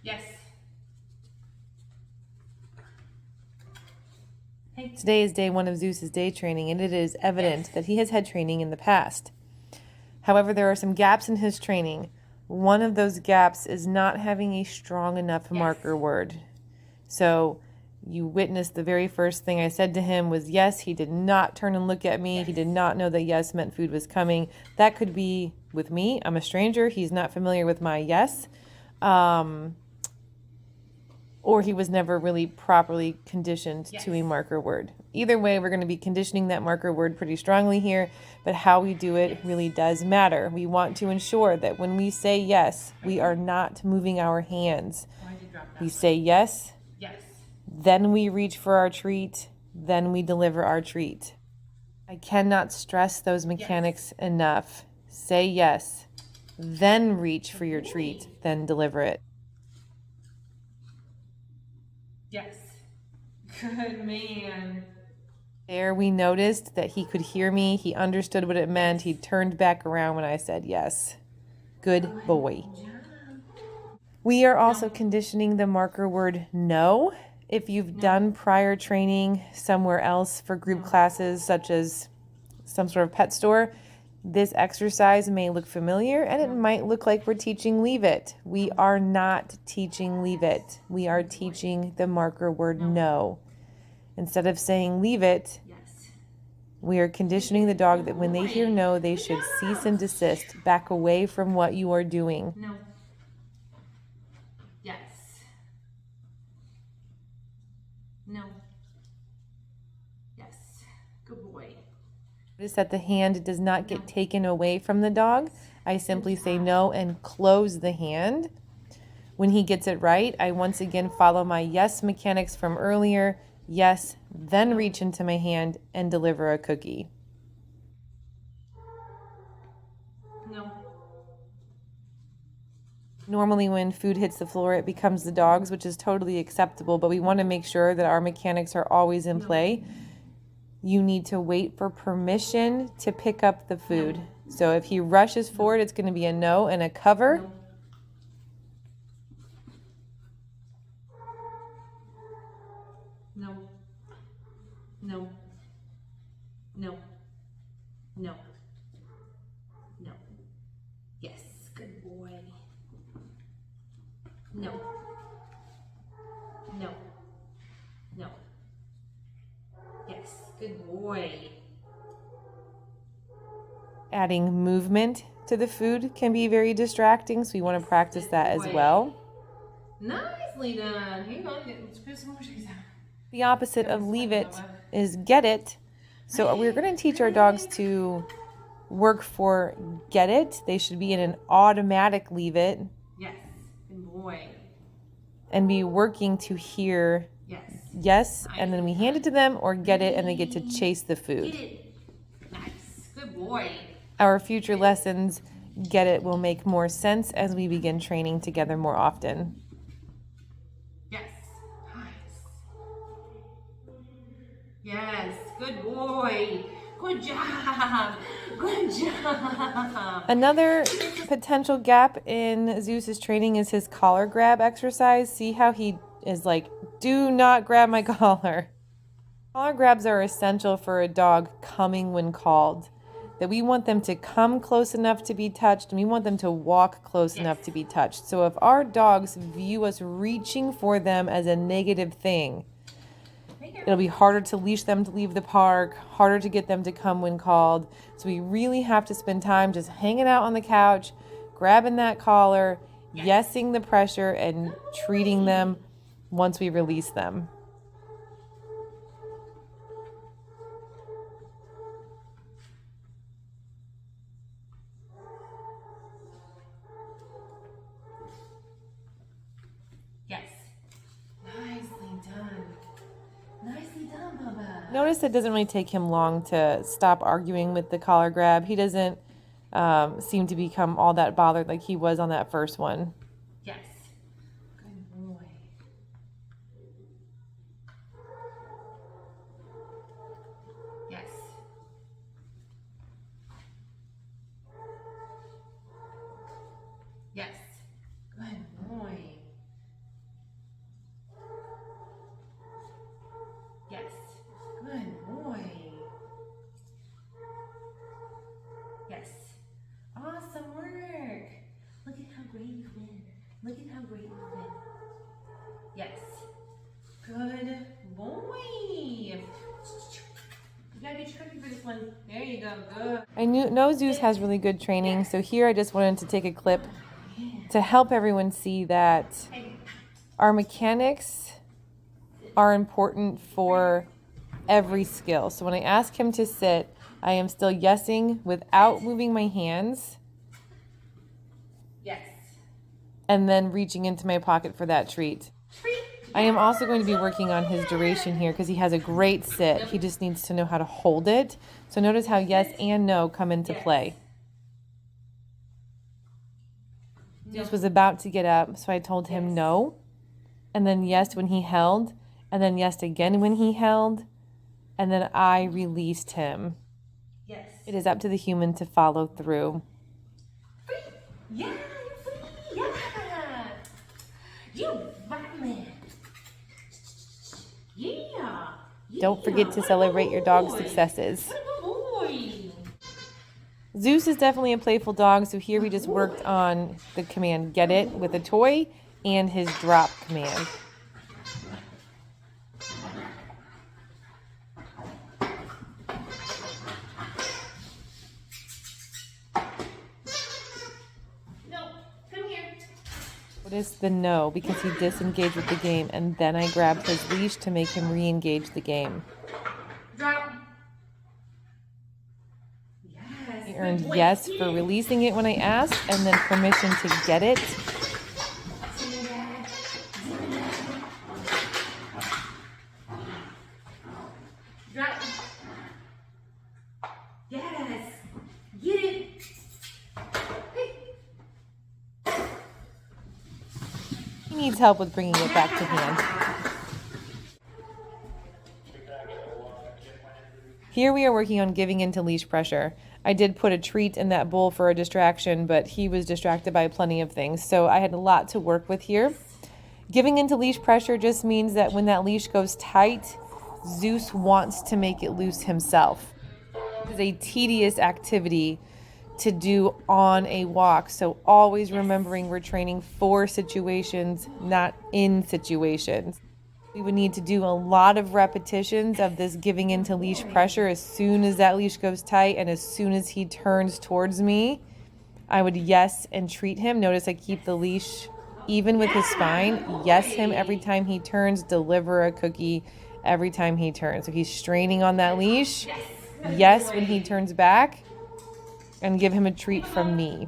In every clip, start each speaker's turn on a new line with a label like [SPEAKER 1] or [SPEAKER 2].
[SPEAKER 1] Yes. Hey.
[SPEAKER 2] Today is day 1 of Zeus's day training, and it is evident that he has had training in the past. However, there are some gaps in his training. One of those gaps is not having a strong enough marker word. So you witnessed the very first thing I said to him was yes. He did not turn and look at me. He did not know that yes meant food was coming. That could be with me. I'm a stranger. He's not familiar with my yes. Or he was never really properly conditioned to a marker word. Either way, we're going to be conditioning that marker word pretty strongly here, but how we do it really does matter. We want to ensure that when we say yes, we are not moving our hands. We say yes, then we reach for our treat, then we deliver our treat. I cannot stress those mechanics enough. Say yes, then reach for your treat, then deliver it.
[SPEAKER 1] Yes. Good man.
[SPEAKER 2] There we noticed that he could hear me. He understood what it meant. He turned back around when I said yes. Good boy. We are also conditioning the marker word no. If you've done prior training somewhere else for group classes, such as some sort of pet store, this exercise may look familiar and it might look like we're teaching leave it. We are not teaching leave it. We are teaching the marker word no. Instead of saying leave it, we are conditioning the dog that when they hear no, they should cease and desist, back away from what you are doing.
[SPEAKER 1] No. Yes. No. Yes. Good boy.
[SPEAKER 2] Notice that the hand does not get taken away from the dog. I simply say no and close the hand. When he gets it right, I once again follow my yes mechanics from earlier. Yes, then reach into my hand and deliver a cookie.
[SPEAKER 1] No.
[SPEAKER 2] Normally when food hits the floor, it becomes the dog's, which is totally acceptable, but we want to make sure that our mechanics are always in play. You need to wait for permission to pick up the food. So if he rushes forward, it's going to be a no and a cover.
[SPEAKER 1] No. No. No. No. No. Yes. Good boy. No. No. No. Yes. Good boy.
[SPEAKER 2] Adding movement to the food can be very distracting, so we want to practice that as well.
[SPEAKER 1] Nicely done. Hang on, let's put some more trees out.
[SPEAKER 2] The opposite of leave it is get it. So we're going to teach our dogs to work for get it. They should be in an automatic leave it.
[SPEAKER 1] Yes, good boy.
[SPEAKER 2] And be working to hear yes, and then we hand it to them, or get it and they get to chase the food.
[SPEAKER 1] Get it. Nice. Good boy.
[SPEAKER 2] Our future lessons, get it, will make more sense as we begin training together more often.
[SPEAKER 1] Yes. Nice. Yes. Good boy. Good job. Good job.
[SPEAKER 2] Another potential gap in Zeus's training is his collar grab exercise. See how he is like, do not grab my collar. Collar grabs are essential for a dog coming when called. That we want them to come close enough to be touched, and we want them to walk close enough to be touched. So if our dogs view us reaching for them as a negative thing, it'll be harder to leash them to leave the park, harder to get them to come when called. So we really have to spend time just hanging out on the couch, grabbing that collar, yesing the pressure, and treating them once we release them.
[SPEAKER 1] Yes. Nicely done. Nicely done, Bubba.
[SPEAKER 2] Notice it doesn't really take him long to stop arguing with the collar grab. He doesn't seem to become all that bothered like he was on that first one.
[SPEAKER 1] Yes. Good boy. Yes. Yes. Good boy. Great. Yes. Good boy. You gotta get your cookie for this one. There you go. Good.
[SPEAKER 2] I know Zeus has really good training, so here I just wanted to take a clip to help everyone see that our mechanics are important for every skill. So when I ask him to sit, I am still yesing without moving my hands.
[SPEAKER 1] Yes.
[SPEAKER 2] And then reaching into my pocket for that treat. I am also going to be working on his duration here because he has a great sit. He just needs to know how to hold it. So notice how yes and no come into play. Zeus was about to get up, so I told him no, and then yes when he held, and then yes again when he held, and then I released him.
[SPEAKER 1] Yes.
[SPEAKER 2] It is up to the human to follow through.
[SPEAKER 1] Free. Yeah, you're free. Yeah. You Batman. Yeah.
[SPEAKER 2] Don't forget to celebrate your dog's successes. Zeus is definitely a playful dog, so here we just worked on the command get it with a toy and his drop command.
[SPEAKER 1] No, come here.
[SPEAKER 2] Notice the no because he disengaged with the game, and then I grabbed his leash to make him re-engage the game.
[SPEAKER 1] Drop.
[SPEAKER 2] He earned yes for releasing it when I asked, and then permission to get it.
[SPEAKER 1] Drop. Yes. Get it.
[SPEAKER 2] He needs help with bringing it back to hand. Here we are working on giving into leash pressure. I did put a treat in that bowl for a distraction, but he was distracted by plenty of things, so I had a lot to work with here. Giving into leash pressure just means that when that leash goes tight, Zeus wants to make it loose himself. It's a tedious activity to do on a walk, so always remembering we're training for situations, not in situations. We would need to do a lot of repetitions of this giving into leash pressure as soon as that leash goes tight and as soon as he turns towards me. I would yes and treat him. Notice I keep the leash even with his spine. Yes him every time he turns, deliver a cookie every time he turns. So he's straining on that leash. Yes when he turns back, and give him a treat from me.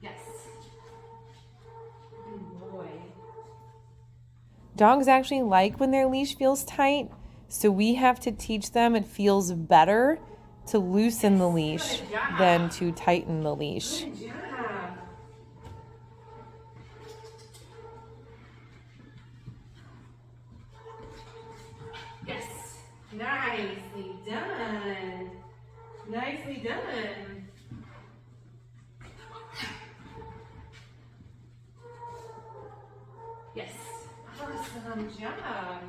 [SPEAKER 1] Yes. Good boy.
[SPEAKER 2] Dogs actually like when their leash feels tight, so we have to teach them it feels better to loosen the leash than to tighten the leash.
[SPEAKER 1] Good job. Yes. Nicely done. Nicely done. Yes. Awesome job.